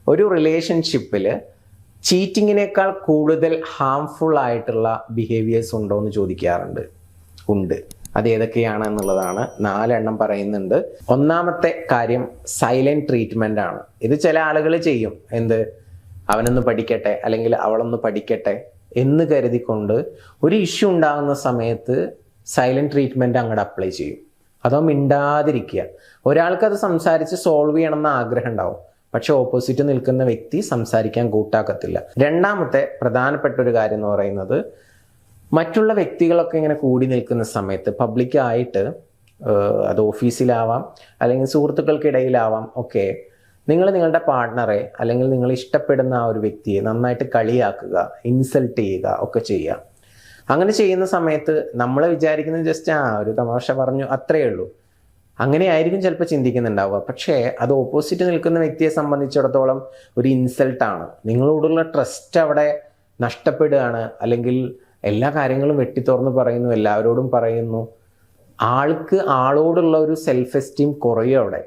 ഒരു റിലേഷൻഷിപ്പിൽ ചീറ്റിങ്ങിനേക്കാൾ കൂടുതൽ ഹാംഫുൾ ആയിട്ടുള്ള ബിഹേവിയേഴ്സ് ഉണ്ടോ എന്ന് ചോദിക്കാറുണ്ട്. ഉണ്ട്. അത് ഏതൊക്കെയാണ് എന്നുള്ളതാണ് 4 എണ്ണം പറയുന്നുണ്ട്. ഒന്നാമത്തെ കാര്യം സൈലന്റ് ട്രീറ്റ്മെന്റ് ആണ്. ഇത് ചില ആളുകൾ ചെയ്യും. അവനൊന്ന് പഠിക്കട്ടെ അല്ലെങ്കിൽ അവളൊന്ന് പഠിക്കട്ടെ എന്ന് കരുതിക്കൊണ്ട് ഒരു ഇഷ്യൂ ഉണ്ടാകുന്ന സമയത്ത് സൈലന്റ് ട്രീറ്റ്മെന്റ് അങ്ങോട്ട് അപ്ലൈ ചെയ്യും. അതോ മിണ്ടാതിരിക്കുക. ഒരാൾക്കത് സംസാരിച്ച് സോൾവ് ചെയ്യണമെന്ന് ആഗ്രഹം ഉണ്ടാവും, പക്ഷെ ഓപ്പോസിറ്റ് നിൽക്കുന്ന വ്യക്തി സംസാരിക്കാൻ കൂട്ടാക്കത്തില്ല. രണ്ടാമത്തെ പ്രധാനപ്പെട്ട ഒരു കാര്യം എന്ന് പറയുന്നത്, മറ്റുള്ള വ്യക്തികളൊക്കെ ഇങ്ങനെ കൂടി നിൽക്കുന്ന സമയത്ത് പബ്ലിക്കായിട്ട്, അത് ഓഫീസിലാവാം അല്ലെങ്കിൽ സുഹൃത്തുക്കൾക്കിടയിലാവാം ഒക്കെ, നിങ്ങളുടെ പാർട്ട്ണറെ അല്ലെങ്കിൽ നിങ്ങൾ ഇഷ്ടപ്പെടുന്ന ആ ഒരു വ്യക്തിയെ നന്നായിട്ട് കളിയാക്കുക, ഇൻസൾട്ട് ചെയ്യുക ഒക്കെ ചെയ്യുക. അങ്ങനെ ചെയ്യുന്ന സമയത്ത് നമ്മൾ വിചാരിക്കുന്നത് ജസ്റ്റ് ഒരു തമാശ പറഞ്ഞു അത്രയേ ഉള്ളൂ. അങ്ങനെയായിരിക്കും ചിലപ്പോൾ ചിന്തിക്കുന്നുണ്ടാവുക. പക്ഷേ അത് ഓപ്പോസിറ്റ് നിൽക്കുന്ന വ്യക്തിയെ സംബന്ധിച്ചിടത്തോളം ഒരു ഇൻസൾട്ടാണ്. നിങ്ങളോടുള്ള ട്രസ്റ്റ് അവിടെ നഷ്ടപ്പെടുകയാണ്. അല്ലെങ്കിൽ എല്ലാ കാര്യങ്ങളും വെട്ടിത്തുറന്ന് പറയുന്നു, എല്ലാവരോടും പറയുന്നു. ആളോടുള്ള ഒരു സെൽഫ് എസ്റ്റീം കുറയും അവിടെ.